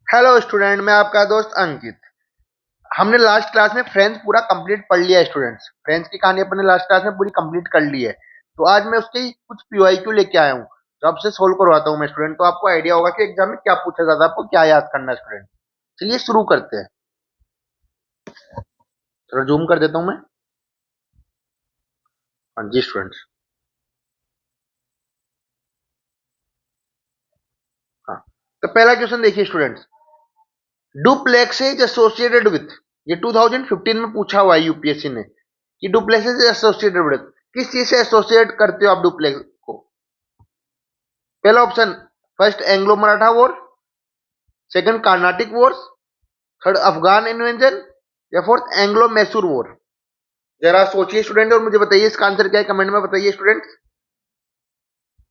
Hello student, मैं आपका दोस्त अंकित। हमने लास्ट क्लास में फ्रेंच पूरा कंप्लीट पढ़ लिया है स्टूडेंट्स। फ्रेंच की कहानी अपने लास्ट क्लास में पूरी कंप्लीट कर ली है। तो आज मैं उसके ही कुछ पीवाईक्यू लेके आया हूँ जो आपसे सोल्व करवाता हूँ मैं स्टूडेंट। तो आपको आइडिया होगा कि एग्जाम में क्या पूछा जाता है, आपको क्या याद करना है स्टूडेंट। चलिए शुरू करते हैं। चलो जूम कर देता हूँ मैं। हाँ जी स्टूडेंट्स। हाँ, तो पहला क्वेश्चन देखिए students. Duplex is associated with, ये 2015 में पूछा हुआ है यूपीएससी ने कि डुप्लेक्स इज एसोसिएटेड विथ, किस चीज से एसोसिएट करते हो आप डुप्लेक्स को। पहला option first Anglo Maratha war, second Carnatic Wars, third Afghan invasion, या फोर्थ एंग्लो मैसूर वॉर। जरा सोचिए स्टूडेंट और मुझे बताइए इसका आंसर क्या है, कमेंट में बताइए स्टूडेंट।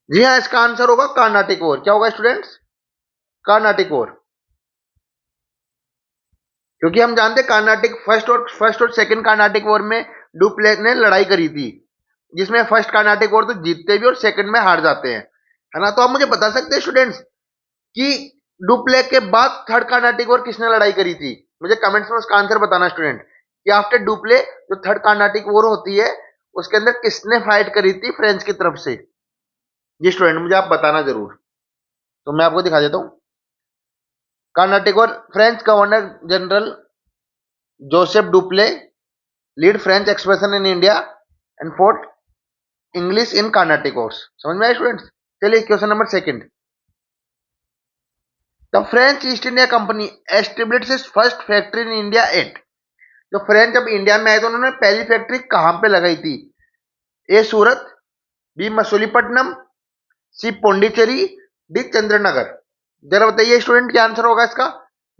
जी हाँ, इसका आंसर होगा कार्नाटिक वॉर। क्या होगा स्टूडेंट्स? कार्नाटिक वॉर। क्योंकि हम जानते हैं कार्नाटिक फर्स्ट और सेकंड कार्नाटिक वॉर में डुप्लेक्स ने लड़ाई करी थी, जिसमें फर्स्ट कार्नाटिक वॉर तो जीतते भी और सेकंड में हार जाते हैं, है ना। तो आप मुझे बता सकते हैं स्टूडेंट्स कि डुप्लेक्स के बाद थर्ड कार्नाटिक वॉर किसने लड़ाई करी थी। मुझे कमेंट्स में उसका आंसर बताना स्टूडेंट कि आफ्टर डुप्ले जो थर्ड कार्नाटिक वॉर होती है उसके अंदर किसने फाइट करी थी फ्रेंच की तरफ से। जी स्टूडेंट, मुझे आप बताना जरूर। तो मैं आपको दिखा देता हूँ। कर्नाटिक और French governor general Joseph Dupleix lead French expression in India and fought English in Carnatic wars. समझ में आया स्टूडेंट्स? चलिए question number second. The French East India Company established its first factory in India at, जो French जब India में आए तो उन्होंने पहली फैक्ट्री कहां पे लगाई थी। ए सूरत, बी मसूलीपट्टनम, सी पौंडीचेरी, डी चंद्रनगर। जरा बताइए स्टूडेंट क्या आंसर होगा इसका।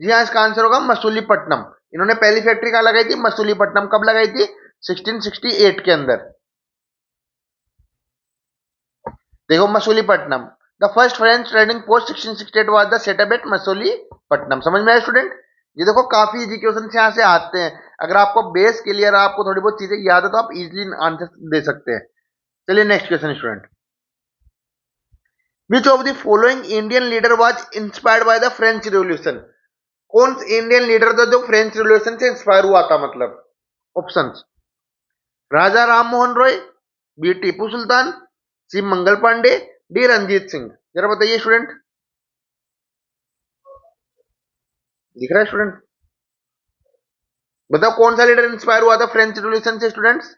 जी हाँ, इसका आंसर होगा मसूलीपट्टनम। इन्होंने पहली फैक्ट्री कहाँ लगाई थी? मसूलीपट्टनम। कब लगाई थी? 1668 के अंदर। देखो Masulipatnam, the first French trading post 1668 was the setup at Masulipatnam. समझ में आया स्टूडेंट? ये देखो काफी इजी क्वेश्चन यहाँ से आते हैं। अगर आपको बेस क्लियर है, आपको थोड़ी बहुत चीजें याद है तो आप इजीली आंसर दे सकते हैं। चलिए next question student. Which of the following Indian leader was inspired by the French revolution. कौन इंडियन लीडर था जो फ्रेंच रिवॉल्यूशन से इंस्पायर हुआ था? मतलब ऑप्शंस, राजा राम मोहन रॉय, बी टीपू सुल्तान, सी मंगल पांडे, डी रंजीत सिंह। जरा बताइए स्टूडेंट। दिख रहा है स्टूडेंट? बताओ कौन सा लीडर इंस्पायर हुआ था फ्रेंच रिवॉल्यूशन से स्टूडेंट्स।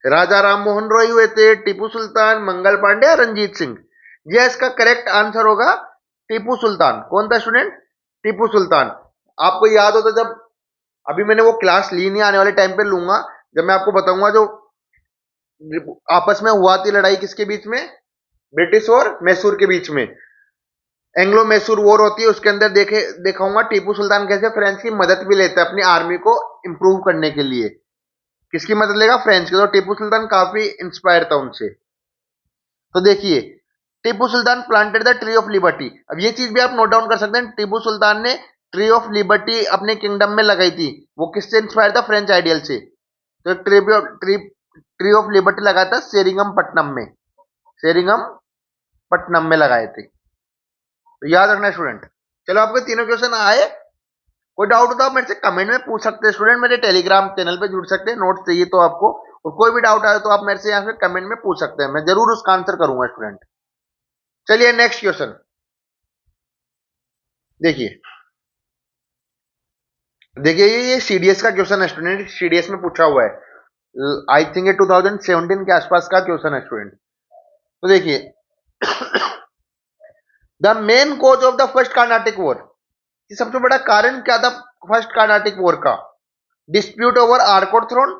राजा राम मोहन रॉय हुए थे, टीपू सुल्तान, मंगल पांडे, रंजीत सिंह। यह इसका करेक्ट आंसर होगा टीपू सुल्तान। कौन था स्टूडेंट? टीपू सुल्तान। आपको याद हो तो जब अभी मैंने वो क्लास ली नहीं, आने वाले टाइम पे लूंगा, जब मैं आपको बताऊंगा जो आपस में हुआ थी लड़ाई किसके बीच में, ब्रिटिश और मैसूर के बीच में, एंग्लो मैसूर वॉर होती है, उसके अंदर दिखाऊंगा टीपू सुल्तान कैसे फ्रेंच की मदद भी लेता है अपनी आर्मी को इंप्रूव करने के लिए। किसकी मदद लेगा? फ्रेंच की। तो टीपू सुल्तान काफी इंस्पायर था उनसे। तो देखिए, Tipu Sultan planted the tree of liberty. अब ये चीज भी आप नोट डाउन कर सकते हैं, टीपू सुल्तान ने ट्री ऑफ लिबर्टी अपने किंगडम में लगाई थी। वो किससे इंस्पायर था? फ्रेंच आइडियल से। तो ट्री ऑफ लिबर्टी लगाया था सेरिंगम पट्टनम में। सेरिंगम पट्टनम में लगाए थे। तो याद रखना स्टूडेंट। चलो आपके तीनों क्वेश्चन आए। कोई डाउट हो तो आप मेरे से कमेंट में पूछ सकते हैं स्टूडेंट। मेरे टेलीग्राम चैनल पे जुड़ सकते हैं, नोट्स चाहिए तो आपको, और कोई भी डाउट आए तो आप मेरे से यहाँ पे कमेंट में पूछ सकते हैं, मैं जरूर उसका आंसर करूंगा स्टूडेंट। चलिए नेक्स्ट क्वेश्चन देखिए। देखिए ये सीडीएस का क्वेश्चन है स्टूडेंट, सीडीएस में पूछा हुआ है। आई थिंक ये 2017 के आसपास का क्वेश्चन है स्टूडेंट। तो देखिए, the main cause of the first Carnatic war, सबसे बड़ा कारण क्या था फर्स्ट कार्नाटिक वॉर का? Dispute over Arcot throne,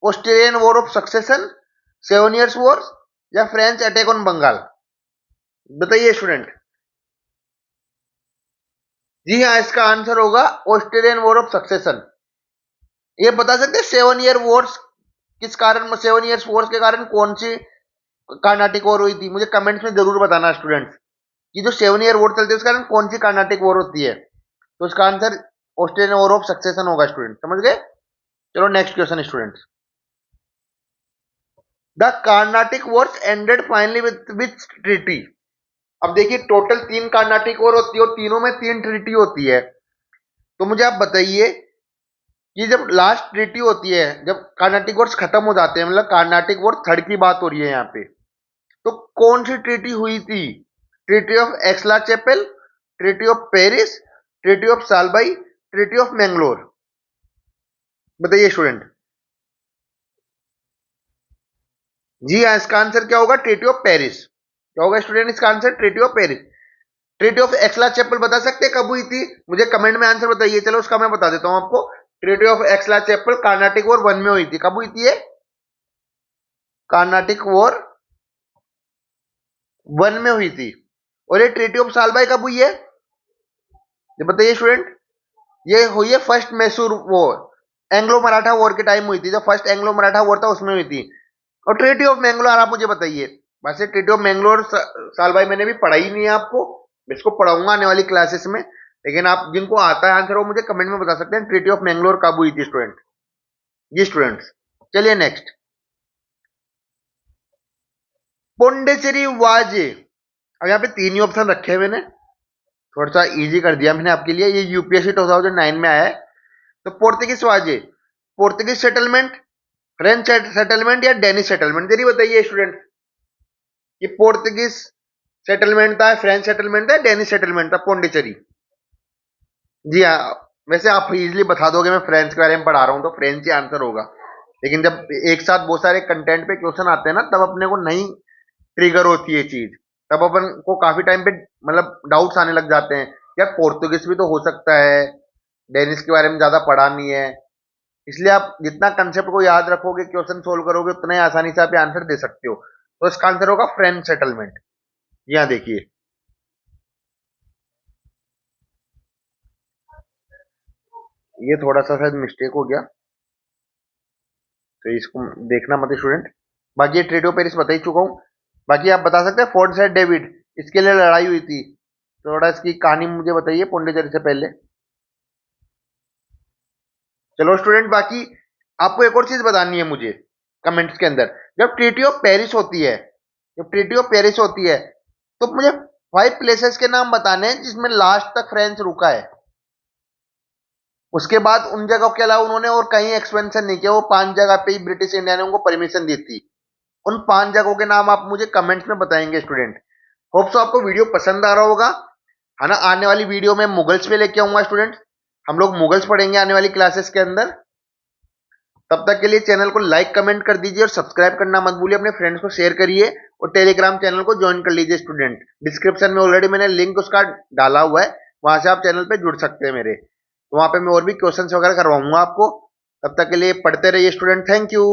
Australian war of succession, 7 years war, या फ्रेंच अटैक ऑन बंगाल। बताइए स्टूडेंट। जी हाँ, इसका आंसर होगा ऑस्ट्रेलियन वॉर ऑफ सक्सेशन। ये बता सकते हैं 7 ईयर वॉर्स किस कारण, 7 इयर्स वॉर्स के कारण कौन सी कार्नाटिक वॉर हुई थी? मुझे कमेंट्स में जरूर बताना स्टूडेंट्स कि जो 7 ईयर वॉर चलती है उस कारण कौन सी कार्नाटिक वॉर होती है। तो इसका answer Australian war of succession होगा स्टूडेंट। समझ गए? चलो next question students. The Carnatic Wars ended finally with which treaty. अब देखिए टोटल 3 कार्नाटिक वॉर होती है और तीनों में 3 ट्रीटी होती है। तो मुझे आप बताइए कि जब लास्ट ट्रीटी होती है, जब कार्नाटिक वॉर्स खत्म हो जाते हैं, मतलब कार्नाटिक वॉर थर्ड की बात हो रही है यहाँ पे, तो कौन सी ट्रीटी हुई थी? Treaty of एक्सला chapel, treaty of Paris, treaty of Salbai, treaty of Mangalore. बताइए स्टूडेंट। जी हाँ, इसका आंसर क्या होगा? Treaty of Paris. क्या होगा स्टूडेंट इसका answer? Treaty of Paris. Treaty of एक्सला chapel बता सकते हैं कब हुई थी? मुझे कमेंट में आंसर बताइए। चलो उसका मैं बता देता हूं आपको। Treaty of एक्सला Chapelle Carnatic war 1 में हुई थी। कब हुई थी ये? कार्नाटिक वॉर 1 में हुई थी। और ये ट्रीटी ऑफ सालबाई कब हुई है? ये बताइए स्टूडेंट। ये हुई है first Mysore war, Anglo Maratha war के टाइम हुई थी। जो फर्स्ट एंग्लो मराठा वॉर था उसमें हुई थी। और ट्रीटी ऑफ मैंगलोर आप मुझे बताइए। वैसे ट्रीटी ऑफ मैंगलोर सालबाई मैंने भी पढ़ाई नहीं है आपको, मैं इसको पढ़ाऊंगा आने वाली क्लासेस में। लेकिन आप जिनको आता है आंसर वो मुझे कमेंट में बता सकते हैं ट्रीटी ऑफ मैंगलोर कब हुई थी स्टूडेंट। जी स्टूडेंट्स, चलिए नेक्स्ट। पोंडिचेरी वाजे। अब यहाँ पे 3 ही ऑप्शन रखे हैं मैंने, थोड़ा सा इजी कर दिया मैंने आपके लिए। ये यूपीएससी 2009 में आया है। तो पोर्तुगीज वाजे, पोर्तुगीज सेटलमेंट, फ्रेंच सेटलमेंट या डेनिश सेटलमेंट? जरिए बताइए स्टूडेंट। ये पोर्तुगीज सेटलमेंट था, फ्रेंच सेटलमेंट था, डेनिश सेटलमेंट था पोंडिचेरी? जी हाँ, वैसे आप इजीली बता दोगे, मैं फ्रेंच के बारे में पढ़ा रहा हूँ तो फ्रेंच ही आंसर होगा। लेकिन जब एक साथ बहुत सारे कंटेंट पे क्वेश्चन आते हैं ना, तब अपने को नहीं ट्रिगर होती है चीज। तब अपन को काफी टाइम पे मतलब डाउट्स आने लग जाते हैं, यार पोर्तुगीज भी तो हो सकता है, डेनिश के बारे में ज्यादा पढ़ा नहीं है। इसलिए आप जितना कंसेप्ट को याद रखोगे, क्वेश्चन सोल्व करोगे, उतना ही आसानी से आप आंसर दे सकते हो। तो इसका आंसर होगा फ्रेंच सेटलमेंट। यहाँ देखिए, ये थोड़ा सा शायद मिस्टेक हो गया, तो इसको देखना मत स्टूडेंट। बाकी ये ट्रेड ऑफ पेरिस बता ही चुका हूँ। बाकी आप बता सकते हैं फोर्ट सेंट डेविड, इसके लिए लड़ाई हुई थी। थोड़ा इसकी कहानी मुझे बताइए पौंडीचेरी से पहले। चलो स्टूडेंट, बाकी आपको एक और चीज बतानी है मुझे कमेंट्स के अंदर। जब ट्रीटी ऑफ पेरिस होती है, जब ट्रीटी ऑफ पेरिस होती है, तो मुझे 5 प्लेसेस के नाम बताने हैं जिसमें लास्ट तक फ्रेंच रुका है। उसके बाद उन जगहों के अलावा उन्होंने और कहीं एक्सपेंशन नहीं किया। वो 5 जगह पे ही ब्रिटिश इंडिया ने उनको परमिशन दी थी। उन 5 जगहों के नाम आप मुझे कमेंट्स में बताएंगे स्टूडेंट। होप सो आपको वीडियो पसंद आ रहा होगा, है ना। आने वाली वीडियो में मुगल्स पे लेके आऊंगा स्टूडेंट। हम लोग मुगल्स पढ़ेंगे आने वाली क्लासेस के अंदर। तब तक के लिए चैनल को लाइक कमेंट कर दीजिए और सब्सक्राइब करना मत भूलिए। अपने फ्रेंड्स को शेयर करिए और टेलीग्राम चैनल को ज्वाइन कर लीजिए स्टूडेंट। डिस्क्रिप्शन में ऑलरेडी मैंने लिंक उसका डाला हुआ है, वहां से आप चैनल पे जुड़ सकते हैं मेरे। तो वहां पे मैं और भी क्वेश्चंस वगैरह करवाऊंगा आपको। तब तक के लिए पढ़ते रहिए स्टूडेंट। Thank you.